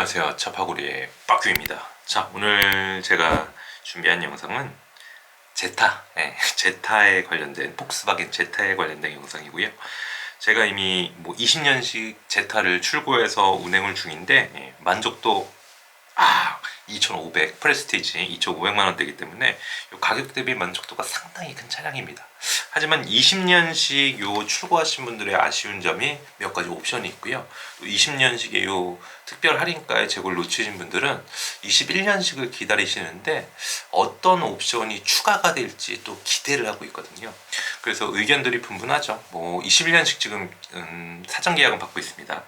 안녕하세요. 차파구리의 빠규입니다. 자, 오늘 제가 준비한 영상은 제타에 관련된, 폭스바겐 제타에 관련된 영상이고요. 제가 이미 20년식 제타를 출고해서 운행을 중인데, 만족도 2,500 프레스티지 2,500만원대이기 때문에 요 가격 대비 만족도가 상당히 큰 차량입니다. 하지만 20년식 요 출고하신 분들의 아쉬운 점이 몇 가지 옵션이 있고요. 또 20년식의 요 특별 할인가에 재고를 놓치신 분들은 21년식을 기다리시는데 어떤 옵션이 추가가 될지 또 기대를 하고 있거든요. 그래서 의견들이 분분하죠. 21년식 지금 사전 계약은 받고 있습니다.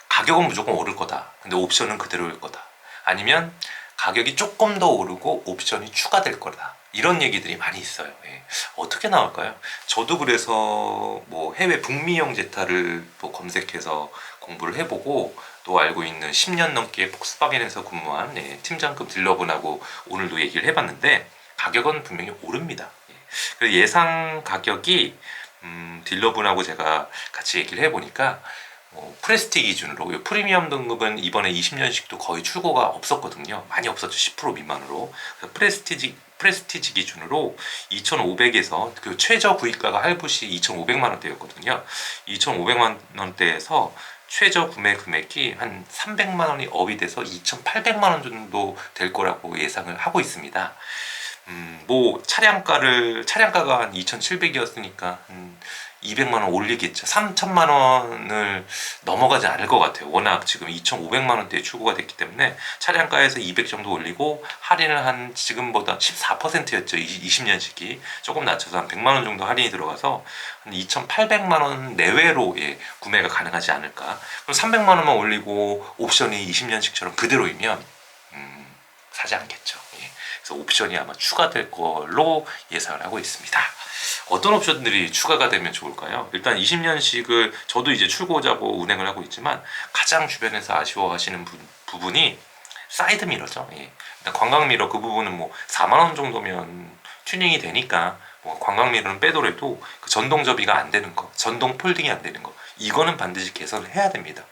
가격은 무조건 오를 거다. 근데 옵션은 그대로일 거다. 아니면 가격이 조금 더 오르고 옵션이 추가될 거다. 이런 얘기들이 많이 있어요. 어떻게 나올까요? 저도 그래서 해외 북미형 제타를 검색해서 공부를 해보고 또 알고 있는 10년 넘게 폭스바겐에서 근무한 팀장급 딜러분하고 오늘도 얘기를 해봤는데 가격은 분명히 오릅니다. 그래서 예상 가격이 딜러분하고 제가 같이 얘기를 해보니까 프레스티 기준으로 프리미엄 등급은 이번에 20년식도 거의 출고가 없었거든요. 많이 없었죠. 10% 미만으로. 프레스티지 기준으로 2,500에서 그 최저 구입가가 할부시 2,500만원대였거든요. 2,500만원대에서 최저 구매 금액이 한 300만원이 업이 돼서 2,800만원 정도 될 거라고 예상을 하고 있습니다. 차량가가 한 2,700이었으니까 200만원 올리겠죠. 3,000만원을 넘어가지 않을 것 같아요. 워낙 지금 2,500만원대에 출고가 됐기 때문에 차량가에서 200 정도 올리고 할인을 한 지금보다 14%였죠. 20년식이 조금 낮춰서 한 100만원 정도 할인이 들어가서 한 2,800만원 내외로 구매가 가능하지 않을까. 그럼 300만원만 올리고 옵션이 20년식처럼 그대로이면 사지 않겠죠. 그래서 옵션이 아마 추가될 걸로 예상을 하고 있습니다. 어떤 옵션들이 추가가 되면 좋을까요? 일단 20년식을 저도 이제 출고자고 운행을 하고 있지만 가장 주변에서 아쉬워하시는 부분이 사이드 미러죠. 일단 관광 미러 그 부분은 4만원 정도면 튜닝이 되니까 관광 미러는 빼더라도 그 전동 접이가 안 되는 거, 전동 폴딩이 안 되는 거, 이거는 반드시 개선을 해야 됩니다.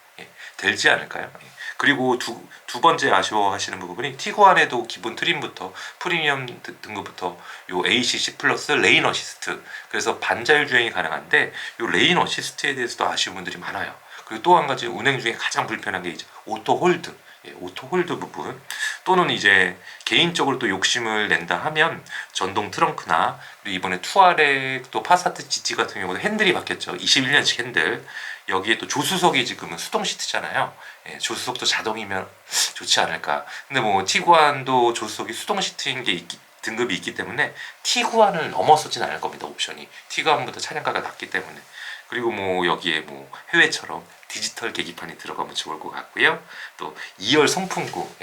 되지 않을까요? 그리고 두 번째 아쉬워하시는 부분이 티구안에도 기본 트림부터 프리미엄 등급부터 요 ACC 플러스 레인 어시스트, 그래서 반자율 주행이 가능한데 요 레인 어시스트에 대해서도 아쉬운 분들이 많아요. 그리고 또 한 가지 운행 중에 가장 불편한 게 이제 오토 홀드, 오토 홀드 부분, 또는 이제 개인적으로 또 욕심을 낸다 하면 전동 트렁크나, 그리고 이번에 투아렉 또 파사트 GT 같은 경우도 핸들이 바뀌었죠. 21년식 핸들. 여기에 또 조수석이 지금은 수동 시트잖아요. 조수석도 자동이면 좋지 않을까. 근데 티구안도 조수석이 수동 시트인 게 등급이 있기 때문에 티구안을 넘어서진 않을 겁니다. 옵션이 티구안보다 차량가가 낮기 때문에. 그리고 여기에 해외처럼 디지털 계기판이 들어가면 좋을 것 같고요. 또 2열 송풍구,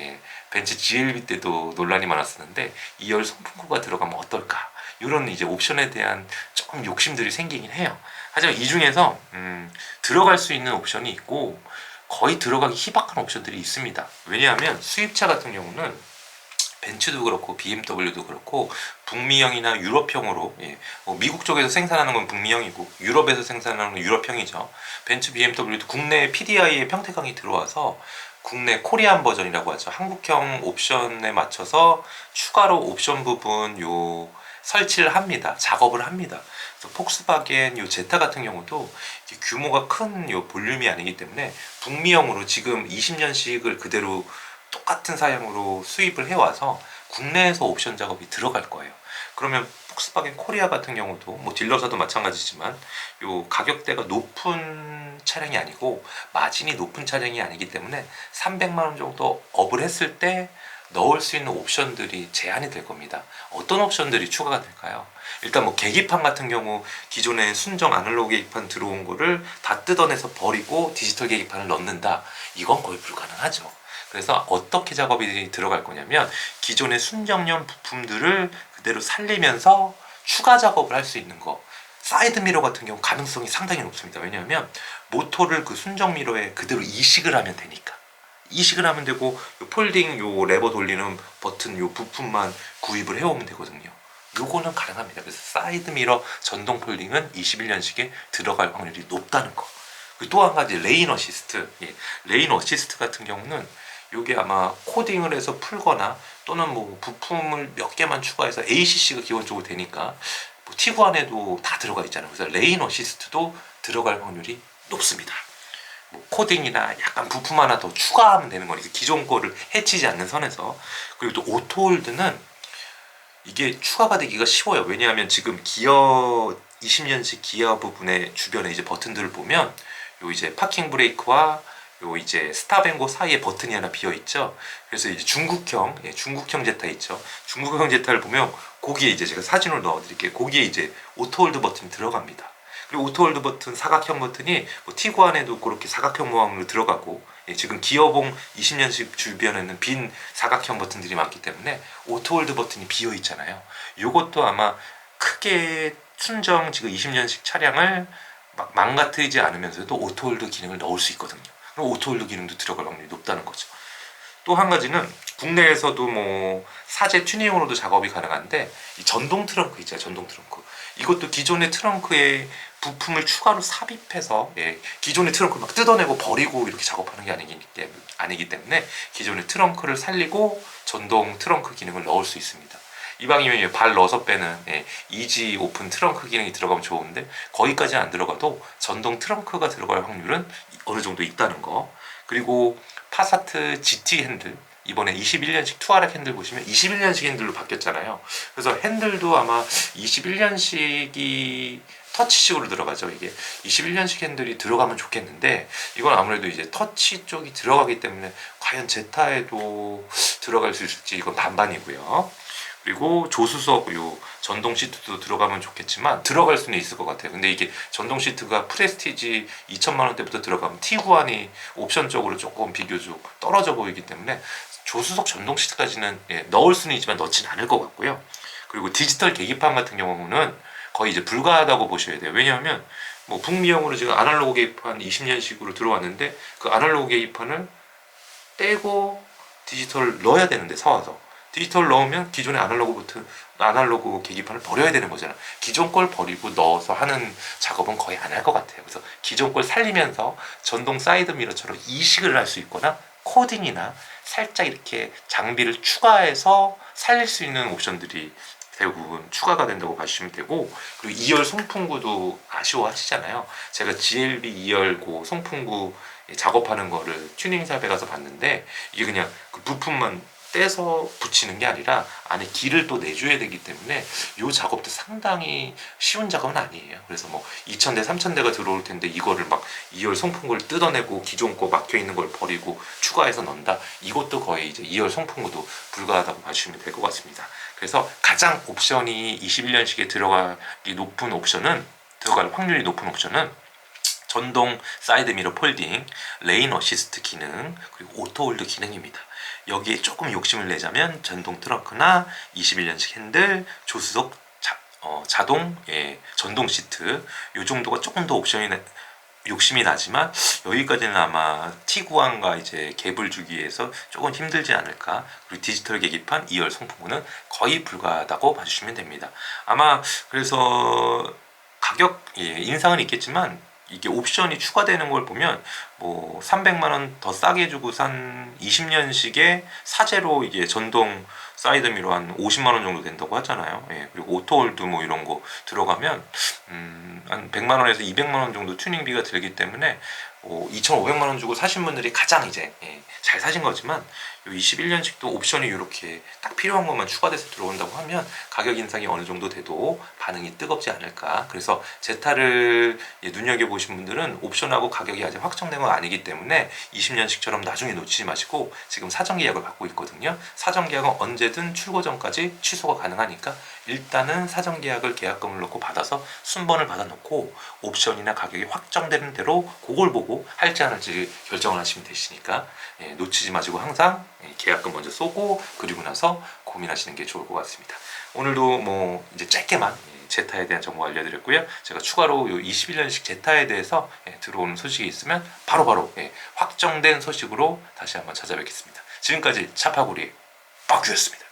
벤츠 GLB 때도 논란이 많았었는데 2열 송풍구가 들어가면 어떨까, 이런 이제 옵션에 대한 조금 욕심들이 생기긴 해요. 하지만 이 중에서 들어갈 수 있는 옵션이 있고 거의 들어가기 희박한 옵션들이 있습니다. 왜냐하면 수입차 같은 경우는 벤츠도 그렇고 BMW도 그렇고 북미형이나 유럽형으로, 미국 쪽에서 생산하는 건 북미형이고 유럽에서 생산하는 건 유럽형이죠. 벤츠, BMW도 국내에 PDI의 평택항이 들어와서 국내 코리안 버전이라고 하죠. 한국형 옵션에 맞춰서 추가로 옵션 부분 설치를 합니다. 작업을 합니다. 그래서 폭스바겐 제타 같은 경우도 규모가 큰 볼륨이 아니기 때문에 북미형으로 지금 20년식을 그대로 똑같은 사양으로 수입을 해와서 국내에서 옵션 작업이 들어갈 거예요. 그러면 폭스바겐 코리아 같은 경우도 딜러사도 마찬가지지만 가격대가 높은 차량이 아니고 마진이 높은 차량이 아니기 때문에 300만원 정도 업을 했을 때 넣을 수 있는 옵션들이 제한이 될 겁니다. 어떤 옵션들이 추가가 될까요? 일단 계기판 같은 경우 기존에 순정 아날로그 계기판 들어온 거를 다 뜯어내서 버리고 디지털 계기판을 넣는다, 이건 거의 불가능하죠. 그래서 어떻게 작업이 들어갈 거냐면 기존의 순정형 부품들을 그대로 살리면서 추가 작업을 할 수 있는 거. 사이드 미러 같은 경우 가능성이 상당히 높습니다. 왜냐하면 모터를 그 순정 미러에 그대로 이식을 하면 되니까. 이식을 하면 되고 폴딩 레버 돌리는 버튼 부품만 구입을 해오면 되거든요. 요거는 가능합니다. 그래서 사이드 미러 전동 폴딩은 21년식에 들어갈 확률이 높다는 거. 또 한 가지 레인 어시스트. 레인 어시스트 같은 경우는 요게 아마 코딩을 해서 풀거나 또는 뭐 부품을 몇 개만 추가해서 ACC가 기본적으로 되니까 뭐 티구안에도 다 들어가 있잖아요. 그래서 레인 어시스트도 들어갈 확률이 높습니다. 뭐 코딩이나 약간 부품 하나 더 추가하면 되는 거니까 기존 거를 해치지 않는 선에서. 그리고 또 오토홀드는 이게 추가가 되기가 쉬워요. 왜냐하면 지금 기어 20년식 기어 부분의 주변에 이제 버튼들을 보면 요 이제 파킹 브레이크와 요 이제 스탑앤고 사이에 버튼이 하나 비어 있죠. 그래서 이제 중국형 제타 있죠. 중국형 제타를 보면 거기에 이제 제가 사진을 넣어드릴게요. 거기에 이제 오토홀드 버튼이 들어갑니다. 그리고 오토홀드 버튼 사각형 버튼이 뭐 티구안에도 그렇게 사각형 모양으로 들어가고, 지금 기어봉 20년식 주변에는 빈 사각형 버튼들이 많기 때문에 오토홀드 버튼이 비어 있잖아요. 이것도 아마 크게 순정 지금 20년식 차량을 막 망가뜨리지 않으면서도 오토홀드 기능을 넣을 수 있거든요. 그럼 오토홀드 기능도 들어갈 확률이 높다는 거죠. 또 한 가지는 국내에서도 뭐 사제 튜닝으로도 작업이 가능한데 이 전동 트렁크 있잖아요. 전동 트렁크. 이것도 기존의 트렁크에 부품을 추가로 삽입해서 기존의 트렁크를 막 뜯어내고 버리고 이렇게 작업하는 게 아니기 때문에 기존의 트렁크를 살리고 전동 트렁크 기능을 넣을 수 있습니다. 이왕이면 발 넣어서 빼는 이지 오픈 트렁크 기능이 들어가면 좋은데 거기까지는 안 들어가도 전동 트렁크가 들어갈 확률은 어느 정도 있다는 거. 그리고 파사트 GT 핸들, 이번에 21년식 투아렉 핸들 보시면 21년식 핸들로 바뀌었잖아요. 그래서 핸들도 아마 21년식이 터치식으로 들어가죠. 이게 21년식 핸들이 들어가면 좋겠는데 이건 아무래도 이제 터치 쪽이 들어가기 때문에 과연 제타에도 들어갈 수 있을지 이건 반반이고요. 그리고 조수석 요 전동 시트도 들어가면 좋겠지만 들어갈 수는 있을 것 같아요. 근데 이게 전동 시트가 프레스티지 2천만 원대부터 들어가면 티구안이 옵션적으로 조금 비교적 떨어져 보이기 때문에 조수석 전동 시트까지는 넣을 수는 있지만 넣지는 않을 것 같고요. 그리고 디지털 계기판 같은 경우는 거의 이제 불가하다고 보셔야 돼요. 왜냐하면 뭐 북미형으로 지금 아날로그 계기판 20년식으로 들어왔는데 그 아날로그 계기판을 떼고 디지털을 넣어야 되는데 사와서 디지털 넣으면 기존의 아날로그 계기판을 버려야 되는 거잖아. 기존 걸 버리고 넣어서 하는 작업은 거의 안 할 것 같아요. 그래서 기존 걸 살리면서 전동 사이드 미러처럼 이식을 할 수 있거나 코딩이나 살짝 이렇게 장비를 추가해서 살릴 수 있는 옵션들이 대부분 추가가 된다고 봐주시면 되고, 그리고 2열 송풍구도 아쉬워하시잖아요. 제가 GLB 2열 고 송풍구 작업하는 거를 튜닝샵에 가서 봤는데 이게 그냥 그 부품만 떼서 붙이는 게 아니라 안에 길을 또 내줘야 되기 때문에 이 작업도 상당히 쉬운 작업은 아니에요. 그래서 뭐 2000대 3000대가 들어올 텐데 이거를 막 2열 송풍구를 뜯어내고 기존 거 막혀 있는 걸 버리고 추가해서 넣는다, 이것도 거의 이제 2열 송풍구도 불가하다고 봐주시면 될 것 같습니다. 그래서 가장 옵션이 21년식에 들어갈 확률이 높은 옵션은 전동 사이드 미러 폴딩, 레인 어시스트 기능, 그리고 오토홀드 기능입니다. 여기에 조금 욕심을 내자면 전동 트렁크나 21년식 핸들, 조수석 자동 전동 시트, 이 정도가 조금 더 욕심이 나지만 여기까지는 아마 티구안과 이제 갭을 주기 위해서 조금 힘들지 않을까. 그리고 디지털 계기판 2열 송풍구는 거의 불가하다고 봐주시면 됩니다. 아마 그래서 가격 인상은 있겠지만 이게 옵션이 추가되는 걸 보면 뭐 300만 원 더 싸게 주고 산 20년식의 사제로 이게 전동 사이드 미러 한 50만 원 정도 된다고 하잖아요. 그리고 오토홀드 뭐 이런 거 들어가면 한 100만 원에서 200만 원 정도 튜닝비가 들기 때문에 2,500만 원 주고 사신 분들이 가장 이제 잘 사신 거지만, 요 21년식도 옵션이 이렇게 딱 필요한 것만 추가돼서 들어온다고 하면 가격 인상이 어느 정도 돼도 반응이 뜨겁지 않을까. 그래서 제타를 눈여겨보신 분들은 옵션하고 가격이 아직 확정된 건 아니기 때문에 20년식처럼 나중에 놓치지 마시고 지금 사전 계약을 받고 있거든요. 사전 계약은 언제든 출고 전까지 취소가 가능하니까 일단은 사전 계약을 계약금을 넣고 받아서 순번을 받아놓고 옵션이나 가격이 확정되는 대로 그걸 보고 할지 안 할지 결정을 하시면 되시니까 놓치지 마시고 항상 계약금 먼저 쏘고 그리고 나서 고민하시는 게 좋을 것 같습니다. 오늘도 뭐 이제 짧게만 제타에 대한 정보 알려드렸고요. 제가 추가로 요 21년식 제타에 대해서 들어오는 소식이 있으면 바로바로 확정된 소식으로 다시 한번 찾아뵙겠습니다. 지금까지 차파구리 박규였습니다.